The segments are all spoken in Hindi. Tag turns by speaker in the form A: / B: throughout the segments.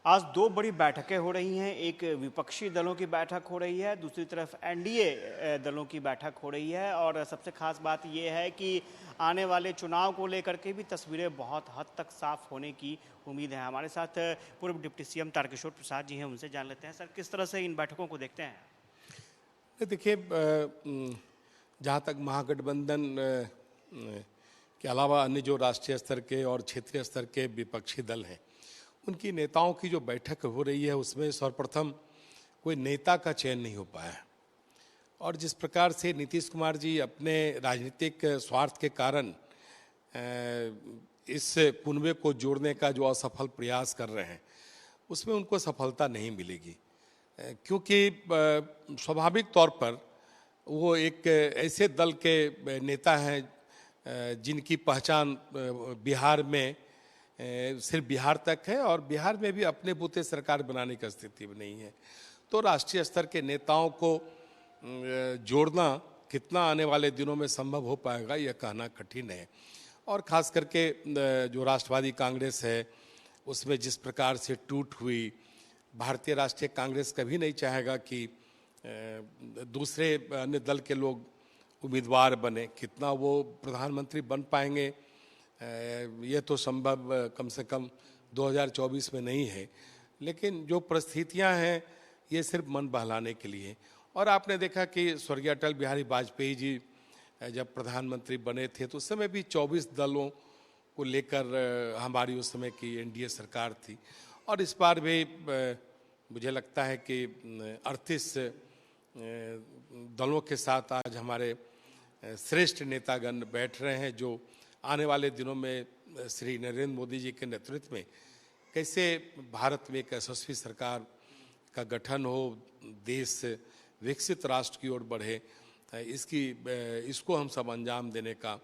A: आज दो बड़ी बैठकें हो रही हैं। एक विपक्षी दलों की बैठक हो रही है, दूसरी तरफ एनडीए दलों की बैठक हो रही है। और सबसे खास बात यह है कि आने वाले चुनाव को लेकर के भी तस्वीरें बहुत हद तक साफ होने की उम्मीद है। हमारे साथ पूर्व डिप्टी सीएम तारकिशोर प्रसाद जी हैं, उनसे जान लेते हैं। सर, किस तरह से इन बैठकों को देखते हैं?
B: देखिए, जहाँ तक महागठबंधन के अलावा अन्य जो राष्ट्रीय स्तर के और क्षेत्रीय स्तर के विपक्षी दल हैं, उनकी नेताओं की जो बैठक हो रही है उसमें सर्वप्रथम कोई नेता का चयन नहीं हो पाया है। और जिस प्रकार से नीतीश कुमार जी अपने राजनीतिक स्वार्थ के कारण इस कुनबे को जोड़ने का जो असफल प्रयास कर रहे हैं, उसमें उनको सफलता नहीं मिलेगी, क्योंकि स्वाभाविक तौर पर वो एक ऐसे दल के नेता हैं जिनकी पहचान बिहार में सिर्फ बिहार तक है, और बिहार में भी अपने बूते सरकार बनाने की स्थिति में नहीं है। तो राष्ट्रीय स्तर के नेताओं को जोड़ना कितना आने वाले दिनों में संभव हो पाएगा, यह कहना कठिन है। और ख़ास करके जो राष्ट्रवादी कांग्रेस है उसमें जिस प्रकार से टूट हुई, भारतीय राष्ट्रीय कांग्रेस कभी नहीं चाहेगा कि दूसरे अन्य दल के लोग उम्मीदवार बने। कितना वो प्रधानमंत्री बन पाएंगे ये तो संभव कम से कम 2024 में नहीं है, लेकिन जो परिस्थितियां हैं ये सिर्फ मन बहलाने के लिए। और आपने देखा कि स्वर्गीय अटल बिहारी वाजपेयी जी जब प्रधानमंत्री बने थे तो उस समय भी 24 दलों को लेकर हमारी उस समय की एनडीए सरकार थी। और इस बार भी मुझे लगता है कि 38 दलों के साथ आज हमारे श्रेष्ठ नेतागण बैठ रहे हैं, जो आने वाले दिनों में श्री नरेंद्र मोदी जी के नेतृत्व में कैसे भारत में एक यशस्वी सरकार का गठन हो, देश विकसित राष्ट्र की ओर बढ़े, इसको हम सब अंजाम देने का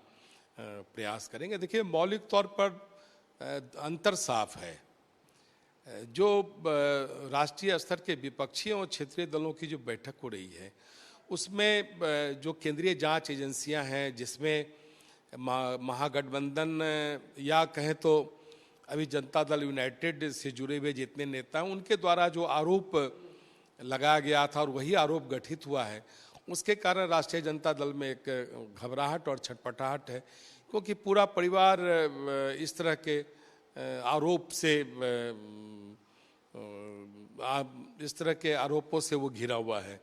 B: प्रयास करेंगे। देखिए, मौलिक तौर पर अंतर साफ है। जो राष्ट्रीय स्तर के विपक्षी और क्षेत्रीय दलों की जो बैठक हो रही है उसमें जो केंद्रीय जांच एजेंसियां हैं, जिसमें महागठबंधन या कहें तो अभी जनता दल यूनाइटेड से जुड़े हुए जितने नेता हैं, उनके द्वारा जो आरोप लगाया गया था और वही आरोप गठित हुआ है, उसके कारण राष्ट्रीय जनता दल में एक घबराहट और छटपटाहट है, क्योंकि पूरा परिवार इस तरह के आरोप से इस तरह के आरोपों से वो घिरा हुआ है।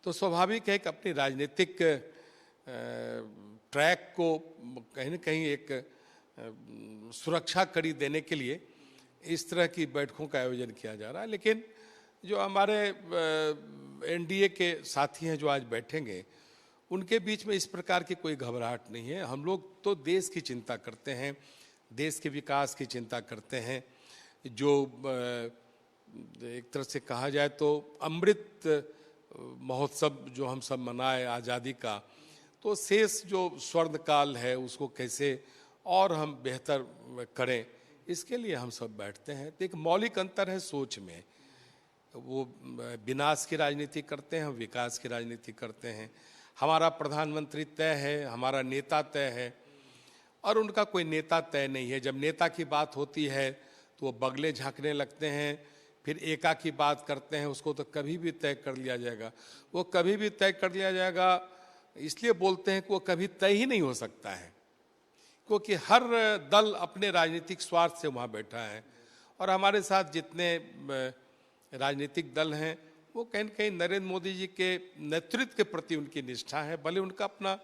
B: तो स्वाभाविक है कि अपनी राजनीतिक ट्रैक को कहीं न कहीं एक सुरक्षा कड़ी देने के लिए इस तरह की बैठकों का आयोजन किया जा रहा है। लेकिन जो हमारे एनडीए के साथी हैं जो आज बैठेंगे, उनके बीच में इस प्रकार की कोई घबराहट नहीं है। हम लोग तो देश की चिंता करते हैं, देश के विकास की चिंता करते हैं। जो एक तरह से कहा जाए तो अमृत महोत्सव जो हम सब मनाए आज़ादी का, तो शेष जो स्वर्ण काल है उसको कैसे और हम बेहतर करें, इसके लिए हम सब बैठते हैं। तो एक मौलिक अंतर है सोच में। वो विनाश की राजनीति करते हैं, हम विकास की राजनीति करते हैं। हमारा प्रधानमंत्री तय है, हमारा नेता तय है, और उनका कोई नेता तय नहीं है। जब नेता की बात होती है तो वो बगले झांकने लगते हैं, फिर एका की बात करते हैं, उसको तो कभी भी तय कर लिया जाएगा। वो कभी भी तय कर लिया जाएगा इसलिए बोलते हैं कि वो कभी तय ही नहीं हो सकता है, क्योंकि हर दल अपने राजनीतिक स्वार्थ से वहाँ बैठा है। और हमारे साथ जितने राजनीतिक दल हैं वो कहीं न कहीं नरेंद्र मोदी जी के नेतृत्व के प्रति उनकी निष्ठा है। भले उनका अपना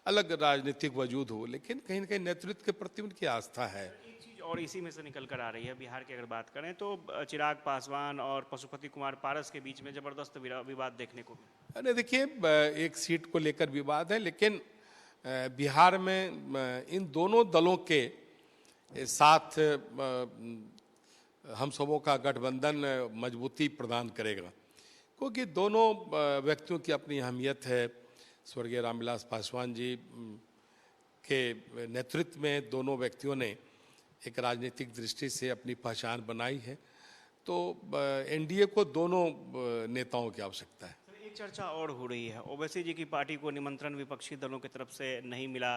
B: अलग राजनीतिक वजूद हो, लेकिन कहीं न कहीं नेतृत्व के प्रति उनकी आस्था है।
A: एक चीज और इसी में से निकल कर आ रही है, बिहार की अगर बात करें तो चिराग पासवान और पशुपति कुमार पारस के बीच में जबरदस्त विवाद देखने को मिला।
B: अरे देखिए, एक सीट को लेकर विवाद है, लेकिन बिहार में इन दोनों दलों के साथ हम सबों का गठबंधन मजबूती प्रदान करेगा, क्योंकि दोनों व्यक्तियों की अपनी अहमियत है। स्वर्गीय रामविलास पासवान जी के नेतृत्व में दोनों व्यक्तियों ने एक राजनीतिक दृष्टि से अपनी पहचान बनाई है। तो एनडीए को दोनों नेताओं की आवश्यकता है।
A: एक चर्चा और हो रही है, ओवैसी जी की पार्टी को निमंत्रण विपक्षी दलों की तरफ से नहीं मिला।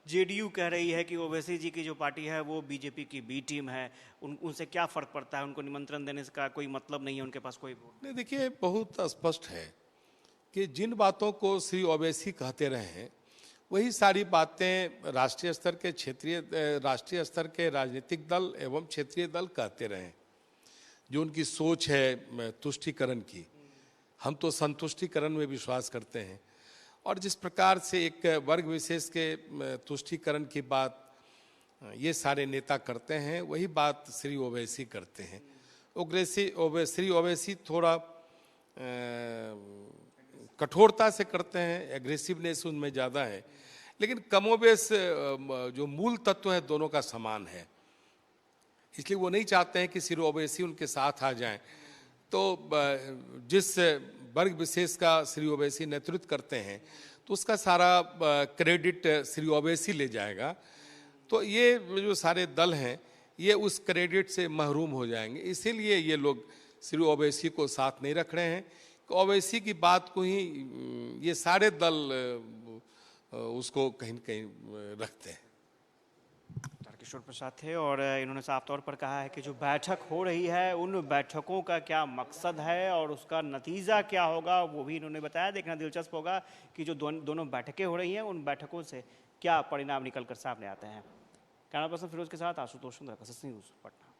A: जेडीयू कह रही है कि ओवैसी जी की जो पार्टी है वो बीजेपी की बी टीम है, उनसे क्या फर्क पड़ता है, उनको निमंत्रण देने का कोई मतलब नहीं है, उनके पास कोई वोट
B: नहीं, देखिए बहुत स्पष्ट है कि जिन बातों को श्री ओवैसी कहते रहे हैं वही सारी बातें राष्ट्रीय स्तर के राष्ट्रीय स्तर के राजनीतिक दल एवं क्षेत्रीय दल कहते रहे हैं। जो उनकी सोच है तुष्टीकरण की, हम तो संतुष्टीकरण में विश्वास करते हैं, और जिस प्रकार से एक वर्ग विशेष के तुष्टीकरण की बात ये सारे नेता करते हैं, वही बात श्री ओवैसी करते हैं। श्री ओवैसी थोड़ा कठोरता से करते हैं, एग्रेसिवनेस उनमें ज़्यादा है, लेकिन कमोबेश जो मूल तत्व है दोनों का समान है। इसलिए वो नहीं चाहते हैं कि श्री ओवैसी उनके साथ आ जाएं। तो जिस वर्ग विशेष का श्री ओवैसी नेतृत्व करते हैं तो उसका सारा क्रेडिट श्री ओवैसी ले जाएगा। तो ये जो सारे दल हैं ये उस क्रेडिट से महरूम हो जाएंगे, इसीलिए ये लोग श्री ओवैसी को साथ नहीं रख रहे हैं। ओवैसी की बात को ही ये सारे दल उसको कहीं न कहीं रखते हैं।
A: किशोर प्रसाद थे और इन्होंने साफ तौर पर कहा है कि जो बैठक हो रही है उन बैठकों का क्या मकसद है और उसका नतीजा क्या होगा वो भी इन्होंने बताया। देखना दिलचस्प होगा कि जो दोनों बैठकें हो रही हैं उन बैठकों से क्या परिणाम निकल कर सामने आते हैं। कैमरा पर्सन फिरोज के साथ आशुतोष सुंदर, न्यूज़ पटना।